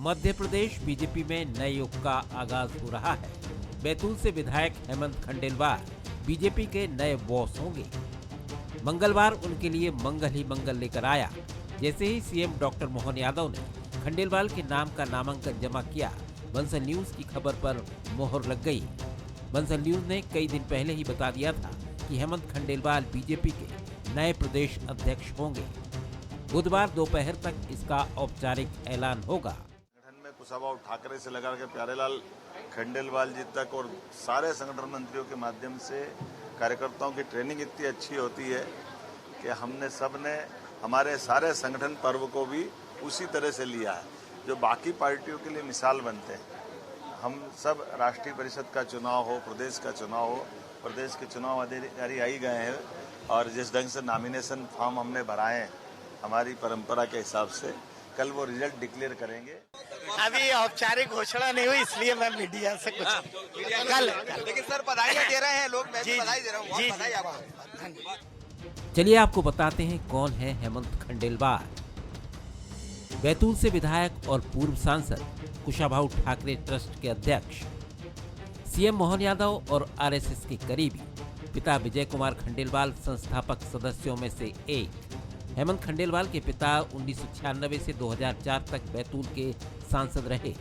Madhya Pradesh BJP में नए युग का आगाज हो रहा है। बैतूल से विधायक हेमंत खंडेलवाल बीजेपी के नए बॉस होंगे। मंगलवार उनके लिए मंगल ही मंगल लेकर आया। जैसे ही सीएम डॉक्टर मोहन यादव ने खंडेलवाल के नाम का नामांकन जमा किया, बंसल न्यूज की खबर पर मोहर लग गई। बंसल न्यूज ने कई दिन पहले ही बता दिया था कि हेमंत खंडेलवाल बीजेपी के नए प्रदेश अध्यक्ष होंगे। बुधवार दोपहर तक इसका औपचारिक ऐलान होगा। संगठन में कुशाभाऊ ठाकरे से लगा के प्यारेलाल खंडेलवाल जी तक और सारे संगठन मंत्रियों के माध्यम से कार्यकर्ताओं की ट्रेनिंग इतनी अच्छी होती है कि हमने सबने हमारे सारे संगठन पर्व को भी उसी तरह से लिया है जो बाकी पार्टियों के लिए मिसाल बनते हैं। हम सब राष्ट्रीय परिषद का चुनाव हो, प्रदेश का चुनाव हो, प्रदेश के चुनाव अधिकारी आई गए हैं और जिस ढंग से नॉमिनेशन फॉर्म हमने भराए हैं हमारी परंपरा के हिसाब से कल वो रिजल्ट डिक्लेयर करेंगे। अभी औपचारिक घोषणा नहीं हुई, इसलिए मैं मीडिया से कुछ कल लेकिन सर बधाइयाँ दे रहे हैं लोग, मैं भी बधाई दे रहा हूँ। जी बधाई आपको। चलिए आपको बताते हैं कौन है हेमंत खंडेलवाल। बैतूल से विधायक और पूर्व सांसद, कुशाभाऊ ठाकरे ट्रस्ट के अध्यक्ष, सीएम मोहन यादव और आरएसएस के करीबी, पिता विजय कुमार खंडेलवाल संस्थापक सदस्यों में से एक। हेमंत खंडेलवाल के पिता 1996 से 2004 तक बैतूल के सांसद रहे।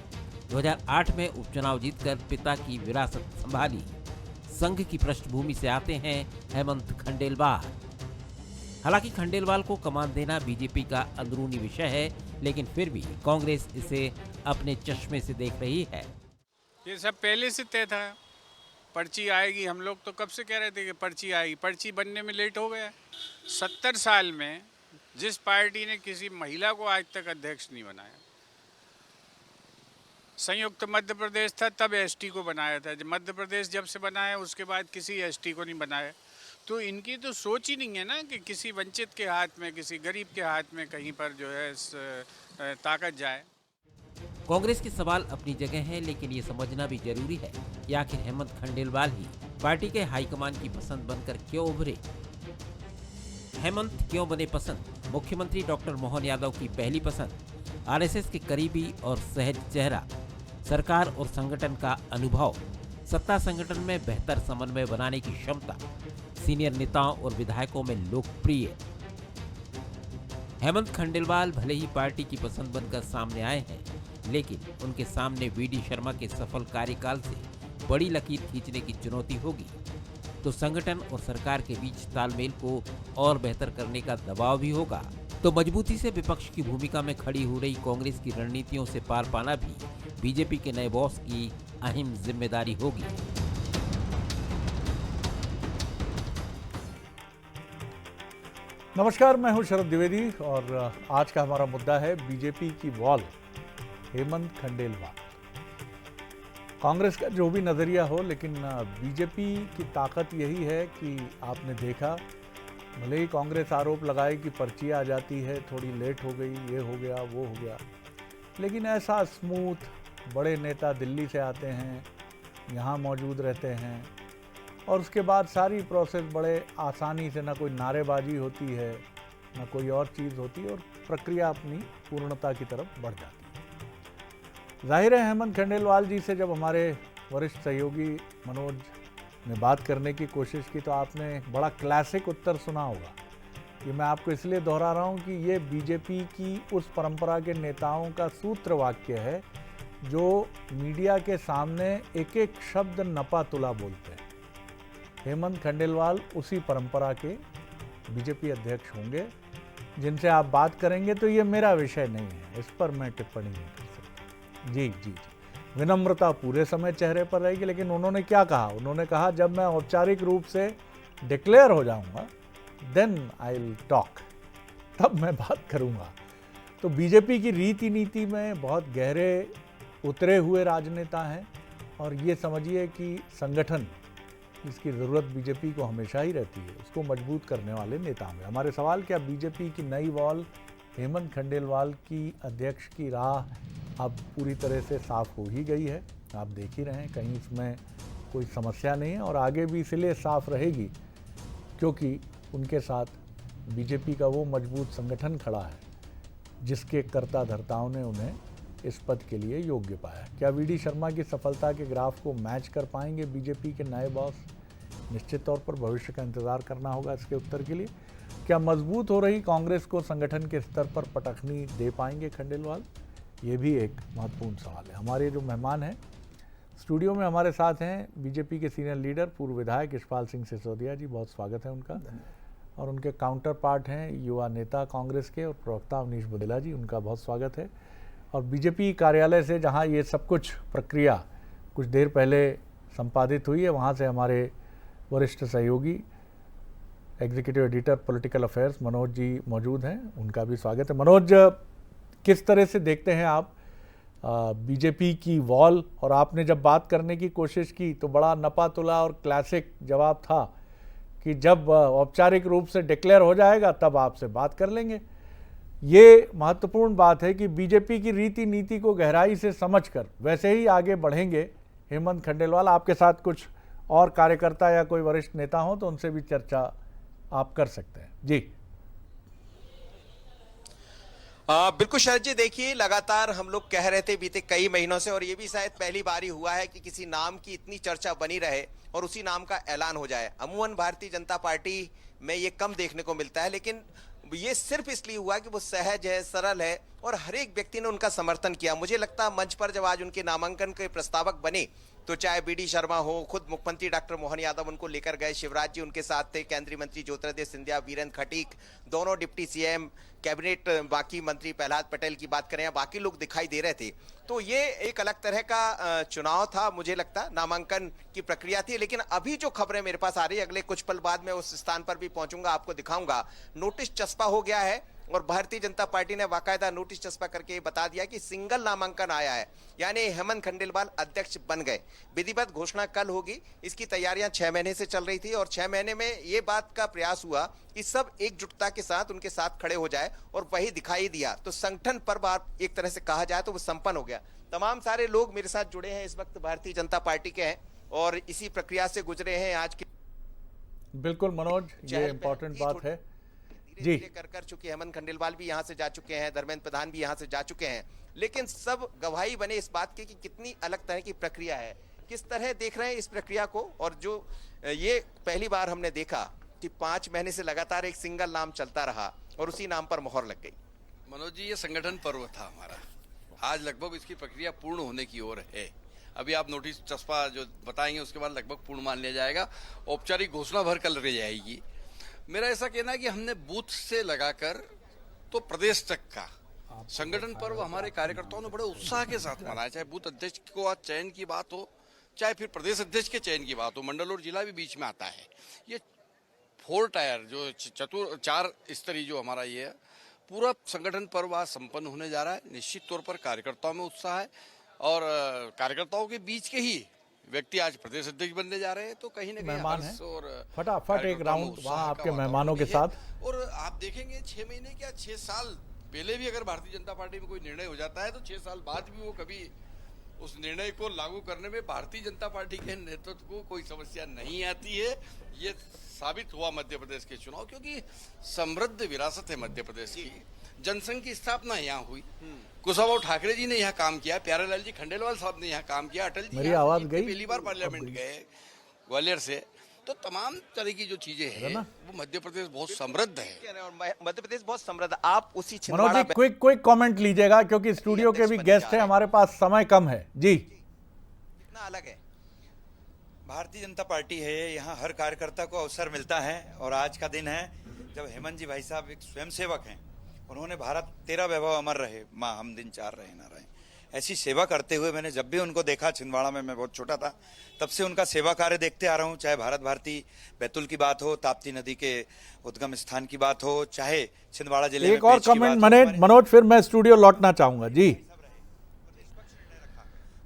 2008 में उपचुनाव जीतकर पिता की विरासत संभाली। संघ की पृष्ठभूमि से आते हैं हेमंत खंडेलवाल। हालांकि खंडेलवाल को कमान देना बीजेपी का अंदरूनी विषय है, लेकिन फिर भी कांग्रेस इसे अपने चश्मे से देख रही है। ये सब पहले से तय था, पर्ची आएगी। हम लोग तो कब से कह रहे थे कि पर्ची आएगी, पर्ची बनने में लेट हो गया। 70 साल में जिस पार्टी ने किसी महिला को आज तक अध्यक्ष नहीं बनाया, संयुक्त मध्य प्रदेश था तब एसटी को बनाया था। मध्य प्रदेश जब से बनाया उसके बाद किसी एसटी को नहीं बनाया। तो इनकी तो सोच ही नहीं है ना कि किसी वंचित के हाथ में, किसी गरीब के हाथ में कहीं पर जो है ताकत जाए। कांग्रेस के सवाल अपनी जगह है, लेकिन ये समझना भी जरूरी है कि आखिर हेमंत खंडेलवाल ही पार्टी के हाईकमान की पसंद बनकर क्यों उभरे। हेमंत क्यों बने पसंद? मुख्यमंत्री डॉक्टर मोहन यादव की पहली पसंद, आरएसएस के करीबी और सहज चेहरा, सरकार और संगठन का अनुभव, सत्ता संगठन में बेहतर समन्वय बनाने की क्षमता, सीनियर नेताओं और विधायकों में लोकप्रिय। हेमंत खंडेलवाल भले ही पार्टी की पसंद बनकर सामने आए हैं, लेकिन उनके सामने वीडी शर्मा के सफल कार्यकाल से बड़ी लकीर खींचने की चुनौती होगी। तो संगठन और सरकार के बीच तालमेल को और बेहतर करने का दबाव भी होगा। तो मजबूती से विपक्ष की भूमिका में खड़ी हो रही कांग्रेस की रणनीतियों से पार पाना भी बीजेपी के नए बॉस की अहम जिम्मेदारी होगी। नमस्कार, मैं हूं शरद द्विवेदी और आज का हमारा मुद्दा है बीजेपी की वॉल, हेमंत खंडेलवाल। कांग्रेस का जो भी नज़रिया हो, लेकिन बीजेपी की ताकत यही है कि आपने देखा, भले ही कांग्रेस आरोप लगाए कि पर्ची आ जाती है, थोड़ी लेट हो गई, ये हो गया, वो हो गया, लेकिन ऐसा स्मूथ, बड़े नेता दिल्ली से आते हैं, यहाँ मौजूद रहते हैं और उसके बाद सारी प्रोसेस बड़े आसानी से, ना कोई नारेबाजी होती है, ना कोई और चीज़ होती है और प्रक्रिया अपनी पूर्णता की तरफ बढ़ जाती है। जाहिर है, हेमंत खंडेलवाल जी से जब हमारे वरिष्ठ सहयोगी मनोज ने बात करने की कोशिश की तो आपने बड़ा क्लासिक उत्तर सुना होगा। ये मैं आपको इसलिए दोहरा रहा हूँ कि ये बीजेपी की उस परंपरा के नेताओं का सूत्र वाक्य है जो मीडिया के सामने एक एक शब्द नपा तुला बोलते हैं। हेमंत खंडेलवाल उसी परंपरा के बीजेपी अध्यक्ष होंगे जिनसे आप बात करेंगे। तो ये मेरा विषय नहीं है, इस पर मैं टिप्पणी नहीं कर सकता। जी जी जी, विनम्रता पूरे समय चेहरे पर रहेगी। लेकिन उन्होंने क्या कहा? उन्होंने कहा जब मैं औपचारिक रूप से डिक्लेयर हो जाऊंगा देन आई विल टॉक, तब मैं बात करूंगा। तो बीजेपी की रीति नीति में बहुत गहरे उतरे हुए राजनेता हैं और ये समझिए कि संगठन, इसकी ज़रूरत बीजेपी को हमेशा ही रहती है, उसको मजबूत करने वाले नेता हैं। हमारे सवाल, क्या बीजेपी की नई वॉल हेमंत खंडेलवाल की अध्यक्ष की राह अब पूरी तरह से साफ हो ही गई है? आप देख ही रहे हैं, कहीं इसमें कोई समस्या नहीं है और आगे भी इसलिए साफ रहेगी क्योंकि उनके साथ बीजेपी का वो मजबूत संगठन खड़ा है जिसके कर्ता धर्ताओं ने उन्हें इस पद के लिए योग्य पाया। क्या वी डी शर्मा की सफलता के ग्राफ को मैच कर पाएंगे बीजेपी के नए बॉस? निश्चित तौर पर भविष्य का इंतजार करना होगा इसके उत्तर के लिए। क्या मजबूत हो रही कांग्रेस को संगठन के स्तर पर पटखनी दे पाएंगे खंडेलवाल? ये भी एक महत्वपूर्ण सवाल है। हमारे जो मेहमान हैं स्टूडियो में हमारे साथ हैं बीजेपी के सीनियर लीडर पूर्व विधायक यशपाल सिंह सिसोदिया जी, बहुत स्वागत है उनका। और उनके काउंटर पार्ट हैं युवा नेता कांग्रेस के और प्रवक्ता अवनीश बुंदेला जी, उनका बहुत स्वागत है। और बीजेपी कार्यालय से जहां ये सब कुछ प्रक्रिया कुछ देर पहले संपादित हुई है, वहां से हमारे वरिष्ठ सहयोगी executive editor political affairs Manoj ji मौजूद हैं, उनका भी स्वागत है। मनोज, किस तरह से देखते हैं आप बीजेपी की वॉल? और आपने जब बात करने की कोशिश की तो बड़ा नपा तुला और क्लासिक जवाब था कि जब औपचारिक रूप से डिक्लेयर हो जाएगा तब आपसे बात कर लेंगे। ये महत्वपूर्ण बात है कि बीजेपी की रीति नीति को गहराई से समझकर वैसे ही आगे बढ़ेंगे हेमंत खंडेलवाल। आपके साथ कुछ और कार्यकर्ता या कोई वरिष्ठ नेता हो तो उनसे भी चर्चा आप कर सकते हैं। जी बिल्कुल शरद जी, देखिए लगातार हम लोग कह रहे थे बीते कई महीनों से, और ये भी शायद पहली बार ही हुआ है कि किसी नाम की इतनी चर्चा बनी रहे और उसी नाम का ऐलान हो जाए। अमूमन भारतीय जनता पार्टी में ये कम देखने को मिलता है, लेकिन ये सिर्फ इसलिए हुआ कि वो सहज है, सरल है और हर एक व्यक्ति ने उनका समर्थन किया। मुझे लगता है मंच पर जब आज उनके नामांकन के प्रस्तावक बने तो चाहे बी डी शर्मा हो, खुद मुख्यमंत्री डॉक्टर मोहन यादव उनको लेकर गए, शिवराज जी उनके साथ थे, केंद्रीय मंत्री ज्योतिरादित्य सिंधिया, वीरेंद्र खटीक, दोनों डिप्टी सीएम, कैबिनेट बाकी मंत्री प्रहलाद पटेल की बात करें या बाकी लोग दिखाई दे रहे थे। तो ये एक अलग तरह का चुनाव था, मुझे लगता नामांकन की प्रक्रिया थी। लेकिन अभी जो खबरें मेरे पास आ रही है, अगले कुछ पल बाद मैं उस स्थान पर भी पहुंचूंगा, आपको दिखाऊंगा। नोटिस चस्पा हो गया है और भारतीय जनता पार्टी ने बाकायदा नोटिस चस्पा करके बता दिया कि सिंगल नामांकन आया है, यानी हेमंत खंडेलवाल अध्यक्ष बन गए। विधिवत घोषणा कल होगी। इसकी तैयारियां 6 महीने से चल रही थी और 6 महीने में ये बात का प्रयास हुआ कि सब एकजुटता के साथ उनके साथ खड़े हो जाए और वही दिखाई दिया। तो संगठन पर्व एक तरह से कहा जाए तो वो संपन्न हो गया। तमाम सारे लोग मेरे साथ जुड़े हैं इस वक्त भारतीय जनता पार्टी के हैं और इसी प्रक्रिया से गुजरे हैं आज के। बिल्कुल मनोज, ये इम्पोर्टेंट बात है जी। कर चुके हेमंत खंडेलवाल भी यहाँ से जा चुके हैं, धर्मेंद्र प्रधान भी यहाँ से जा चुके हैं, लेकिन सब गवाही बने इस बात की कि कितनी अलग तरह की प्रक्रिया है। किस तरह देख रहे हैं इस प्रक्रिया को? और जो ये पहली बार हमने देखा कि 5 महीने से लगातार एक सिंगल नाम चलता रहा और उसी नाम पर मोहर लग गई। मनोज जी, ये संगठन पर्व था हमारा, आज लगभग इसकी प्रक्रिया पूर्ण होने की ओर है। अभी आप नोटिस चस्पा जो बताएंगे उसके बाद लगभग पूर्ण मान लिया जाएगा। औपचारिक घोषणा भर कल रह जाएगी। मेरा ऐसा कहना है कि हमने बूथ से लगाकर तो प्रदेश तक का संगठन पर्व हमारे कार्यकर्ताओं ने बड़े उत्साह के साथ मनाया। चाहे बूथ अध्यक्ष को आज चयन की बात हो, चाहे फिर प्रदेश अध्यक्ष के चयन की बात हो, मंडल और जिला भी बीच में आता है। ये 4 टायर जो 4 स्तरीय जो हमारा ये है पूरा संगठन पर्व आज संपन्न होने जा रहा है। निश्चित तौर पर कार्यकर्ताओं में उत्साह है और कार्यकर्ताओं के बीच के ही व्यक्ति आज प्रदेश अध्यक्ष बनने जा रहे हैं। तो कहीं ना कहीं मेहमान है और फटाफट एक राउंड वहाँ आपके मेहमानों के साथ। और आप देखेंगे 6 महीने क्या 6 साल पहले भी अगर भारतीय जनता पार्टी में कोई निर्णय हो जाता है तो 6 साल बाद भी वो कभी उस निर्णय को लागू करने में भारतीय जनता पार्टी के नेतृत्व को कोई समस्या नहीं आती है। ये साबित हुआ मध्य प्रदेश के चुनाव, क्योंकि समृद्ध विरासत है मध्य प्रदेश की। जनसंघ की स्थापना यहाँ हुई, कुशाभाऊ ठाकरे जी ने यहाँ काम किया, प्यारेलाल जी खंडेलवाल साहब ने यहाँ काम किया, अटल जी मेरी आवाज गई पहली बार पार्लियामेंट गए ग्वालियर से। तो तमाम तरह की जो चीजें हैं वो मध्य प्रदेश बहुत समृद्ध है और मध्य प्रदेश बहुत समृद्ध। आप उसी मनोज जी क्विक कमेंट लीजिएगा क्योंकि स्टूडियो के भी गेस्ट हैं, हमारे पास समय कम है जी। कितना अलग है भारतीय जनता पार्टी है, यहाँ हर कार्यकर्ता को अवसर मिलता है और आज का दिन है जब हेमंत जी भाई साहब एक स्वयंसेवक हैं। उन्होंने भारत तेरा वैभव अमर रहे माँ हम दिन 4 रहे ना रहे, ऐसी सेवा करते हुए मैंने जब भी उनको देखा, छिंदवाड़ा में मैं बहुत छोटा था तब से उनका सेवा कार्य देखते आ रहा हूँ। चाहे भारत भारती बैतूल की बात हो, ताप्ती नदी के उद्गम स्थान की बात हो, चाहे छिंदवाड़ा जिले एक और कमेंट मनोज, फिर मैं स्टूडियो लौटना चाहूंगा जी।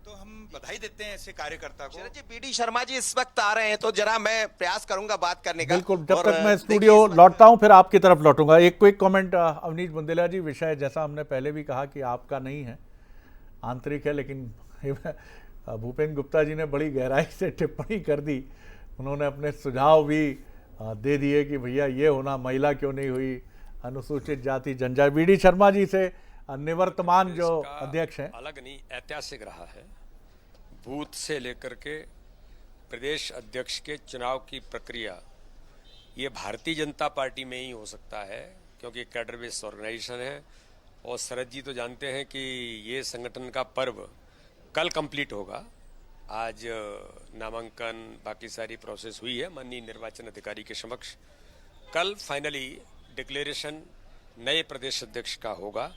तो हम बधाई देते हैं ऐसे कार्यकर्ता को। G B D Sharma ji इस वक्त आ रहे हैं, तो जरा मैं प्रयास करूंगा बात करने का। बिल्कुल, जब तक मैं स्टूडियो लौटता हूं फिर आपकी तरफ लौटूंगा। एक क्विक कमेंट अवनीश बुंदेला जी, विषय जैसा हमने पहले भी कहा कि आपका नहीं है, आंतरिक है, लेकिन भूपेंद्र गुप्ता जी ने बड़ी गहराई से टिप्पणी कर दी। उन्होंने अपने सुझाव भी दे दिए कि भैया ये होना, महिला क्यों नहीं हुई, अनुसूचित जाति जनजाति। बी डी शर्मा जी से निवर्तमान जो इसका अध्यक्ष हैं। अलग नहीं, ऐतिहासिक रहा है। बूथ से लेकर के प्रदेश अध्यक्ष के चुनाव की प्रक्रिया ये भारतीय जनता पार्टी में ही हो सकता है, क्योंकि कैडर बेस्ड ऑर्गेनाइजेशन है। और शरद जी तो जानते हैं कि ये संगठन का पर्व कल कंप्लीट होगा। आज नामांकन बाकी सारी प्रोसेस हुई है माननीय निर्वाचन अधिकारी के समक्ष। कल फाइनली डिक्लेरेशन नए प्रदेश अध्यक्ष का होगा।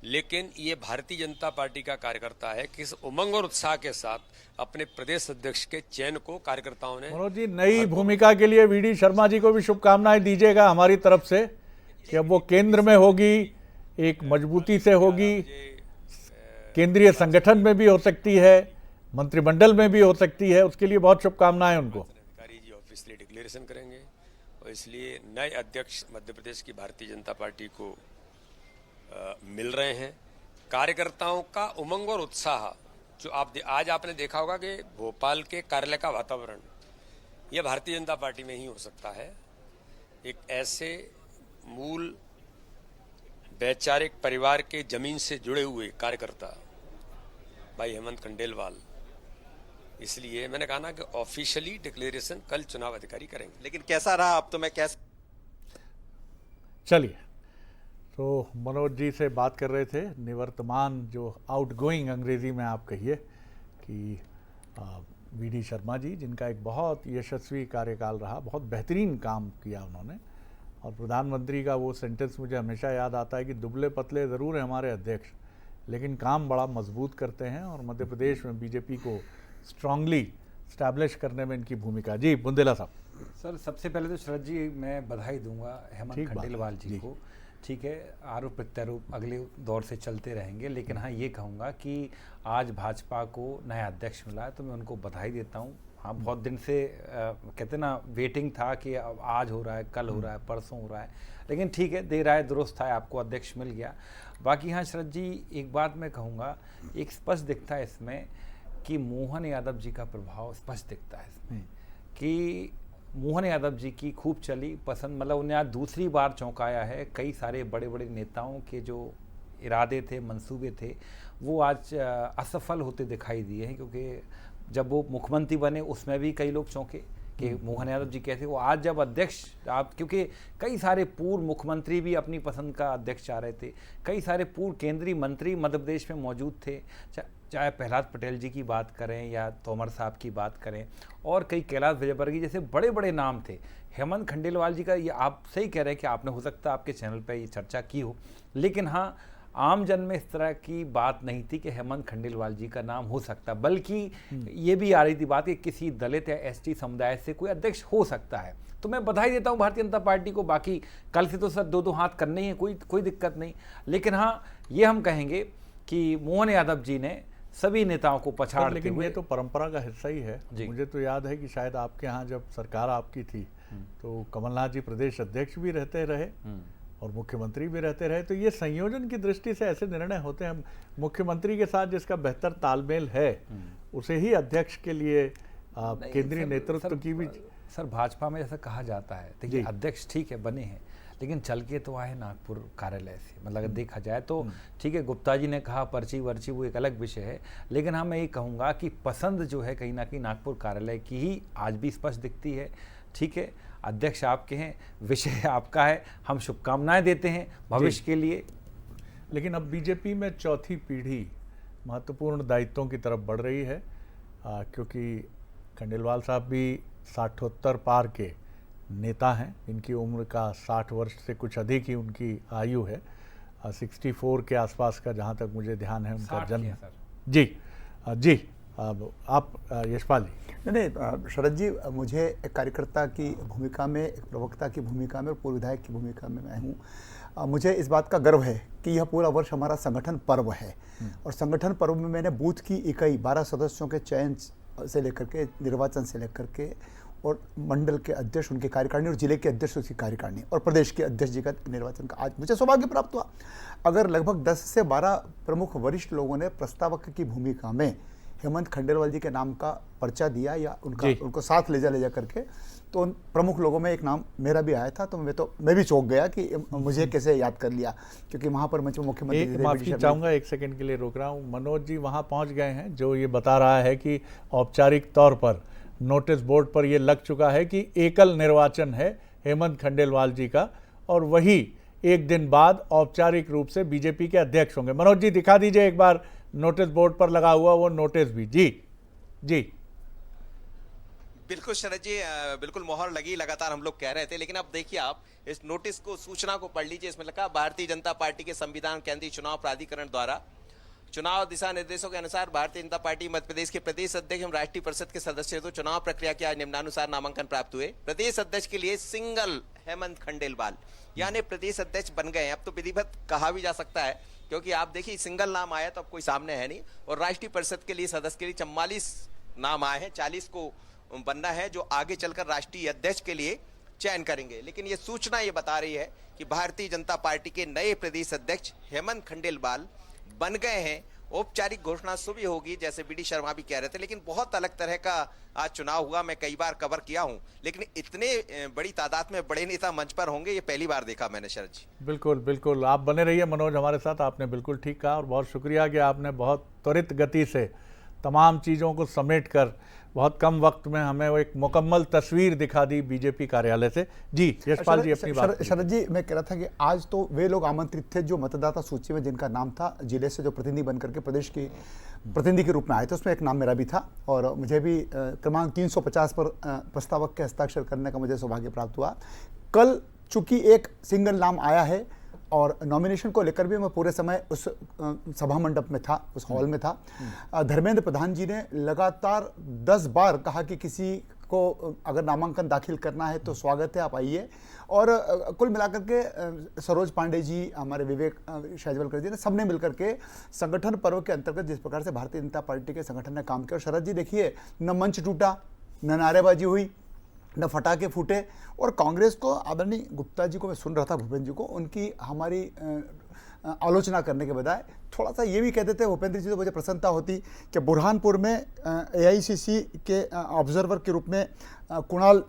लेकिन ये भारतीय जनता पार्टी का कार्यकर्ता है, किस उमंग और उत्साह के साथ अपने प्रदेश अध्यक्ष के चयन को कार्यकर्ताओं ने। मनोज जी, नई भूमिका के लिए वीडी शर्मा जी को भी शुभकामनाएं दीजिएगा हमारी तरफ से कि अब वो केंद्र में होगी, एक मजबूती से होगी, केंद्रीय संगठन में भी हो सकती है, मंत्रिमंडल में भी हो सकती है। उसके लिए बहुत शुभकामनाएं उनको। अधिकारी जी ऑफिशियली डिक्लेरेशन करेंगे और इसलिए नए अध्यक्ष मध्य प्रदेश की भारतीय जनता पार्टी को मिल रहे हैं। कार्यकर्ताओं का उमंग और उत्साह जो आज आपने देखा होगा कि भोपाल के कार्यालय का वातावरण यह भारतीय जनता पार्टी में ही हो सकता है। एक ऐसे मूल वैचारिक परिवार के जमीन से जुड़े हुए कार्यकर्ता भाई हेमंत खंडेलवाल, इसलिए मैंने कहा ना कि ऑफिशियली डिक्लेरेशन कल चुनाव अधिकारी करेंगे। लेकिन कैसा रहा अब तो मैं कैसे। चलिए, तो मनोज जी से बात कर रहे थे, निवर्तमान जो आउटगोइंग अंग्रेजी में आप कहिए कि वीडी शर्मा जी, जिनका एक बहुत यशस्वी कार्यकाल रहा, बहुत बेहतरीन काम किया उन्होंने। और प्रधानमंत्री का वो सेंटेंस मुझे हमेशा याद आता है कि दुबले पतले ज़रूर हैं हमारे अध्यक्ष, लेकिन काम बड़ा मजबूत करते हैं और मध्य प्रदेश में बीजेपी को स्ट्रांगली स्टैब्लिश करने में इनकी भूमिका। जी बुंदेला साहब। सर, सबसे पहले तो शरद जी मैं बधाई दूंगा हेमंत खंडेलवाल जी को। ठीक है, आरोप प्रत्यारोप अगले दौर से चलते रहेंगे, लेकिन हाँ ये कहूँगा कि आज भाजपा को नया अध्यक्ष मिला है तो मैं उनको बधाई देता हूँ। हाँ, बहुत दिन से कहते ना वेटिंग था कि आज हो रहा है, कल हो रहा है, परसों हो रहा है, लेकिन ठीक है, देर आए दुरुस्त है, आपको अध्यक्ष मिल गया। बाकी हाँ शरद जी, एक बात मैं कहूँगा, एक स्पष्ट दिखता है इसमें कि मोहन यादव जी का प्रभाव स्पष्ट दिखता है इसमें कि मोहन यादव जी की खूब चली पसंद, मतलब उन्हें आज दूसरी बार चौंकाया है। कई सारे बड़े बड़े नेताओं के जो इरादे थे, मंसूबे थे, वो आज असफल होते दिखाई दिए हैं, क्योंकि जब वो मुख्यमंत्री बने उसमें भी कई लोग चौंके कि मोहन यादव जी कैसे वो आज जब अध्यक्ष आप, क्योंकि कई सारे पूर्व मुख्यमंत्री भी अपनी पसंद का अध्यक्ष चाह रहे थे, कई सारे पूर्व केंद्रीय मंत्री मध्य प्रदेश में मौजूद थे, चाहे प्रहलाद पटेल जी की बात करें या तोमर साहब की बात करें, और कई कैलाश विजयवर्गीय जैसे बड़े बड़े नाम थे। हेमंत खंडेलवाल जी का ये आप सही कह रहे हैं कि आपने हो सकता है आपके चैनल पर ये चर्चा की हो, लेकिन हाँ आम जन में इस तरह की बात नहीं थी कि हेमंत खंडेलवाल जी का नाम हो सकता, बल्कि ये भी आ रही थी बात कि किसी दलित या एसटी समुदाय से कोई अध्यक्ष हो सकता है। तो मैं बधाई देता हूँ भारतीय जनता पार्टी को। बाकी कल से तो सर दो हाथ करने ही है, कोई दिक्कत नहीं, लेकिन हाँ ये हम कहेंगे कि मोहन यादव जी ने सभी नेताओं को पछाड़ते लेकिन हुए, ये तो परंपरा का हिस्सा ही है। मुझे तो याद है कि शायद आपके यहाँ जब सरकार आपकी थी तो कमलनाथ जी प्रदेश अध्यक्ष भी रहते रहे और मुख्यमंत्री भी रहते रहे, तो ये संयोजन की दृष्टि से ऐसे निर्णय होते हैं। मुख्यमंत्री के साथ जिसका बेहतर तालमेल है उसे ही अध्यक्ष के लिए केंद्रीय नेतृत्व की भी। सर भाजपा में ऐसा कहा जाता है, देखिए अध्यक्ष ठीक है बने हैं, लेकिन चल के तो आए नागपुर कार्यालय से, मतलब अगर देखा जाए तो ठीक है, गुप्ता जी ने कहा पर्ची वर्ची वो एक अलग विषय है, लेकिन हाँ मैं ये कहूँगा कि पसंद जो है कहीं ना कहीं नागपुर कार्यालय की ही आज भी स्पष्ट दिखती है। ठीक है, अध्यक्ष आपके हैं, विषय आपका है, हम शुभकामनाएं देते हैं भविष्य के लिए। लेकिन अब बीजेपी में चौथी पीढ़ी महत्वपूर्ण दायित्वों की तरफ बढ़ रही है, क्योंकि खंडेलवाल साहब भी 60 पार के नेता हैं। इनकी उम्र का 60 वर्ष से कुछ अधिक ही उनकी आयु है, 64 के आसपास का जहाँ तक मुझे ध्यान है उनका जन्म। जी अब आप यशपाल जी। नहीं शरद जी, मुझे एक कार्यकर्ता की भूमिका में, एक प्रवक्ता की भूमिका में और पूर्व विधायक की भूमिका में मैं हूँ। मुझे इस बात का गर्व है कि यह पूरा वर्ष हमारा संगठन पर्व है, और संगठन पर्व में मैंने बूथ की इकाई 12 सदस्यों के चयन से लेकर के, निर्वाचन से लेकर के, और मंडल के अध्यक्ष उनके कार्यकारिणी और जिले के अध्यक्ष उसकी कार्यकारिणी और प्रदेश के अध्यक्ष जी का निर्वाचन का आज मुझे सौभाग्य प्राप्त हुआ। अगर लगभग 10 से 12 प्रमुख वरिष्ठ लोगों ने प्रस्तावक की भूमिका में हेमंत खंडेलवाल जी के नाम का पर्चा दिया या उनको साथ ले जा करके, तो उन प्रमुख लोगों में एक नाम मेरा भी आया था। तो मैं भी चौंक गया कि मुझे कैसे याद कर लिया, क्योंकि वहाँ पर मंच में मुख्यमंत्री माफी चाहूँगा, एक सेकंड के लिए रोक रहा हूँ। मनोज जी वहाँ पहुँच गए हैं, जो ये बता रहा है कि औपचारिक तौर पर नोटिस बोर्ड पर ये लग चुका है कि एकल निर्वाचन है हेमंत खंडेलवाल जी का, और वही एक दिन बाद औपचारिक रूप से बीजेपी के अध्यक्ष होंगे। मनोज जी दिखा दीजिए एक बार नोटिस बोर्ड पर लगा हुआ वो नोटिस भी। जी बिल्कुल शरद जी, बिल्कुल मोहर लगी, लगातार हम लोग कह रहे थे। लेकिन अब देखिए, आप इस नोटिस को, सूचना को पढ़ लीजिए। इसमें लिखा, भारतीय जनता पार्टी के संविधान केंद्रीय चुनाव प्राधिकरण द्वारा चुनाव दिशा निर्देशों के अनुसार भारतीय जनता पार्टी मध्य प्रदेश के प्रदेश अध्यक्ष एवं राष्ट्रीय परिषद के सदस्य हेतु चुनाव प्रक्रिया के आज निम्नानुसार नामांकन प्राप्त हुए। प्रदेश अध्यक्ष के लिए सिंगल हेमंत खंडेलवाल यानी प्रदेश अध्यक्ष बन गए। अब तो विधिवत कहा भी जा सकता है, क्योंकि आप देखिए सिंगल नाम आया तो अब कोई सामने है नहीं। और राष्ट्रीय परिषद के लिए सदस्य के लिए 44 नाम आए हैं, 40 को बनना है, जो आगे चलकर राष्ट्रीय अध्यक्ष के लिए चयन करेंगे। लेकिन ये सूचना ये बता रही है कि भारतीय जनता पार्टी के नए प्रदेश अध्यक्ष हेमंत खंडेलवाल बन गए हैं। औपचारिक घोषणा सुबह होगी, जैसे बीडी शर्मा भी कह रहे थे। लेकिन बहुत अलग तरह का आज चुनाव हुआ, मैं कई बार कवर किया हूं, लेकिन इतने बड़ी तादाद में बड़े नेता मंच पर होंगे ये पहली बार देखा मैंने शरद जी। बिल्कुल आप बने रहिए मनोज हमारे साथ। आपने बिल्कुल ठीक कहा, और बहुत शुक्रिया कि आपने बहुत त्वरित गति से तमाम चीज़ों को समेट कर बहुत कम वक्त में हमें वो एक मुकम्मल तस्वीर दिखा दी बीजेपी कार्यालय से। जी यशपाल जी अपनी बात। शरद जी, मैं कह रहा था कि आज तो वे लोग आमंत्रित थे जो मतदाता सूची में जिनका नाम था, जिले से जो प्रतिनिधि बन करके प्रदेश की प्रतिनिधि के रूप में आए थे, उसमें एक नाम मेरा भी था। और मुझे भी क्रमांक 350 पर प्रस्तावक के हस्ताक्षर करने का मुझे सौभाग्य प्राप्त हुआ। कल चूंकि एक सिंगल नाम आया है और नॉमिनेशन को लेकर भी मैं पूरे समय उस सभा मंडप में था, उस हॉल में था। धर्मेंद्र प्रधान जी ने लगातार 10 बार कहा कि किसी को अगर नामांकन दाखिल करना है तो स्वागत है, आप आइए। और कुल मिलाकर के सरोज पांडे जी, हमारे विवेक शेजवलकर जी ने, सबने मिलकर के संगठन पर्व के अंतर्गत जिस प्रकार से भारतीय जनता पार्टी के संगठन ने काम किया। और शरद जी देखिए, न मंच टूटा, न नारेबाजी हुई, न फटाके फूटे। और कांग्रेस को, आदरणीय गुप्ता जी को मैं सुन रहा था, भूपेंद्र जी को, उनकी हमारी आलोचना करने के बजाय थोड़ा सा ये भी कहते थे भूपेंद्र जी, तो मुझे प्रसन्नता होती कि बुरहानपुर में AICC के ऑब्जर्वर के रूप में कुणाल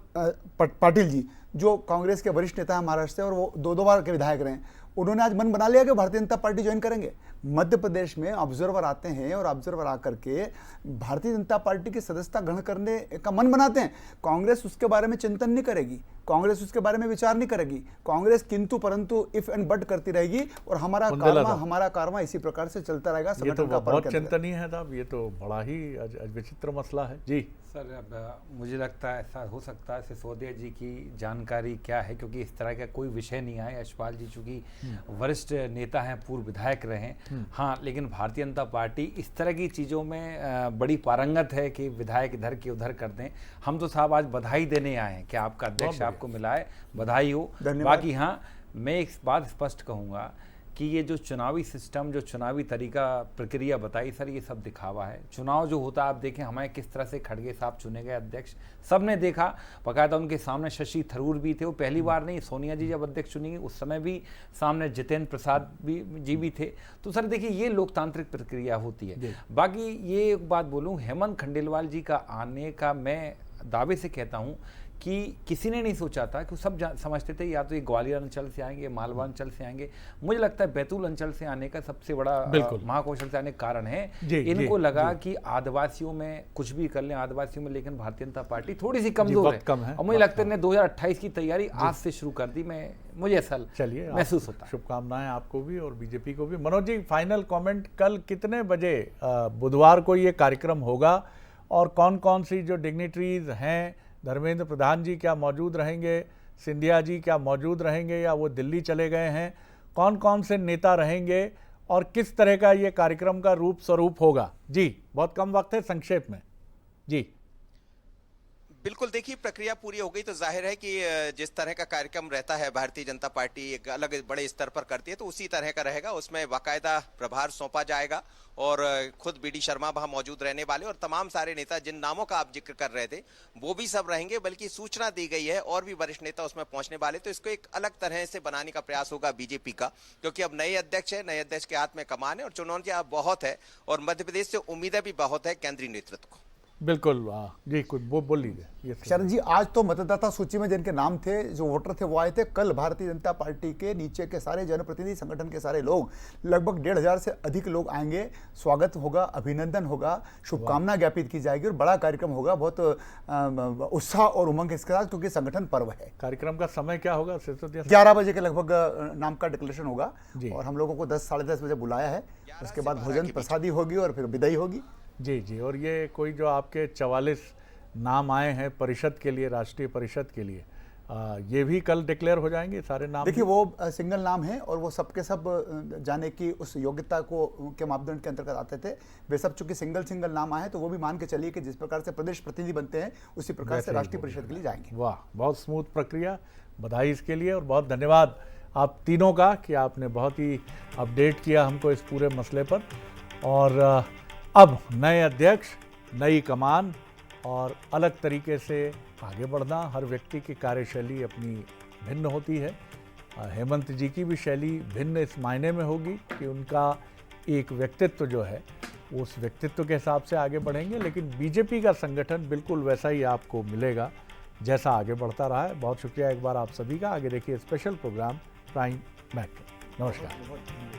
पाटिल जी, जो कांग्रेस के वरिष्ठ नेता हैं महाराष्ट्र से, और वो 2 बार के विधायक रहे हैं, उन्होंने आज मन बना लिया कि भारतीय जनता पार्टी ज्वाइन करेंगे। मध्य प्रदेश में ऑब्जर्वर आते हैं और ऑब्जर्वर आकर के भारतीय जनता पार्टी की सदस्यता ग्रहण करने का मन बनाते हैं। कांग्रेस उसके बारे में चिंतन नहीं करेगी, कांग्रेस उसके बारे में विचार नहीं करेगी। कांग्रेस किंतु परंतु इफ एंड बट करती रहेगी, और हमारा कारवां इसी प्रकार से चलता रहेगा। ये तो बहुत चिंतनीय है साहब, ये तो बड़ा ही विचित्र मसला है। जी सर, अब मुझे लगता है ऐसा हो सकता है सिसोदिया जी की जानकारी क्या है, क्योंकि इस तरह का कोई विषय नहीं आया। यशपाल जी चूंकि वरिष्ठ नेता हैं, पूर्व विधायक रहे हैं, हाँ, लेकिन भारतीय जनता पार्टी इस तरह की चीज़ों में बड़ी पारंगत है कि विधायक इधर के उधर कर दें। हम तो साहब आज बधाई देने आए हैं कि आपका अध्यक्ष आपको मिला है, बधाई हो। बाकी हाँ, मैं एक बात स्पष्ट कहूँगा कि ये जो चुनावी सिस्टम, जो चुनावी तरीका प्रक्रिया बताई सर, ये सब दिखावा है। चुनाव जो होता है, आप देखें हमें किस तरह से खड़गे साहब चुने गए अध्यक्ष, सबने देखा। बाकायदा उनके सामने शशि थरूर भी थे, वो पहली बार नहीं, सोनिया जी जब अध्यक्ष चुनी गई उस समय भी सामने जितेंद्र प्रसाद जी भी थे। तो सर देखिए, ये लोकतांत्रिक प्रक्रिया होती है। बाकी ये एक बात बोलूँ, हेमंत खंडेलवाल जी का आने का मैं दावे से कहता हूँ कि किसी ने नहीं सोचा था, कि सब समझते थे या तो ये ग्वालियर अंचल से आएंगे, मालवा अंचल से आएंगे। मुझे लगता है बैतूल अंचल से आने का सबसे बड़ा, महाकौशल से आने का कारण है, इनको लगा कि आदिवासियों में कुछ भी कर लें, आदिवासियों में, लेकिन भारतीय जनता पार्टी थोड़ी सी कमजोर है। और मुझे लगता है 2028 की तैयारी आज से शुरू कर दी, मुझे ऐसा महसूस होता है। शुभकामनाएं आपको भी और बीजेपी को भी। मनोज जी, फाइनल कॉमेंट, कल कितने बजे बुधवार को ये कार्यक्रम होगा, और कौन कौन सी जो डिग्निटरीज हैं, धर्मेंद्र प्रधान जी क्या मौजूद रहेंगे, सिंधिया जी क्या मौजूद रहेंगे, या वो दिल्ली चले गए हैं, कौन कौन से नेता रहेंगे, और किस तरह का ये कार्यक्रम का रूप स्वरूप होगा? जी बहुत कम वक्त है, संक्षेप में। जी बिल्कुल, देखिए प्रक्रिया पूरी हो गई तो जाहिर है कि जिस तरह का कार्यक्रम रहता है भारतीय जनता पार्टी एक अलग बड़े स्तर पर करती है तो उसी तरह का रहेगा। उसमें बाकायदा प्रभार सौंपा जाएगा और खुद बीडी शर्मा वहां मौजूद रहने वाले और तमाम सारे नेता जिन नामों का आप जिक्र कर रहे थे वो भी सब रहेंगे, बल्कि सूचना दी गई है और भी वरिष्ठ नेता उसमें पहुंचने वाले। तो इसको एक अलग तरह से बनाने का प्रयास होगा बीजेपी का, क्योंकि अब नए अध्यक्ष है, नए अध्यक्ष के हाथ में कमान है और चुनौतियां बहुत है और मध्य प्रदेश से उम्मीदें भी बहुत है केंद्रीय नेतृत्व को। बिल्कुल जी, कुछ बोल लीजिए। शरण जी, आज तो मतदाता सूची में जिनके नाम थे, जो वोटर थे वो आए थे। कल भारतीय जनता पार्टी के नीचे के सारे जनप्रतिनिधि, संगठन के सारे लोग, लगभग 1,500 से अधिक लोग आएंगे। स्वागत होगा, अभिनंदन होगा, शुभकामना ज्ञापित की जाएगी और बड़ा कार्यक्रम होगा, बहुत उत्साह और उमंग इसके साथ, क्योंकि संगठन पर्व है। कार्यक्रम का समय क्या होगा? 11 बजे के लगभग नाम का डिक्लेरेशन होगा और हम लोगों को 10 साढ़े 10 बजे बुलाया है। उसके बाद भोजन प्रसादी होगी और फिर विदाई होगी। जी। और ये कोई जो आपके 44 नाम आए हैं परिषद के लिए, राष्ट्रीय परिषद के लिए, ये भी कल डिक्लेयर हो जाएंगे सारे नाम? देखिए, वो सिंगल नाम है और वो सबके सब जाने की उस योग्यता को के मापदंड के अंतर्गत आते थे। वे सब चूंकि सिंगल नाम आए तो वो भी मान के चलिए कि जिस प्रकार से प्रदेश प्रतिनिधि बनते हैं उसी प्रकार से राष्ट्रीय परिषद के लिए जाएंगे। वाह, बहुत स्मूथ प्रक्रिया, बधाई इसके लिए और बहुत धन्यवाद आप तीनों का कि आपने बहुत ही अपडेट किया हमको इस पूरे मसले पर। और अब नए अध्यक्ष, नई कमान और अलग तरीके से आगे बढ़ना। हर व्यक्ति की कार्यशैली अपनी भिन्न होती है। हेमंत जी की भी शैली भिन्न इस मायने में होगी कि उनका एक व्यक्तित्व जो है उस व्यक्तित्व के हिसाब से आगे बढ़ेंगे, लेकिन बीजेपी का संगठन बिल्कुल वैसा ही आपको मिलेगा जैसा आगे बढ़ता रहा है। बहुत शुक्रिया एक बार आप सभी का। आगे देखिए स्पेशल प्रोग्राम प्राइम मेट्रो। नमस्कार।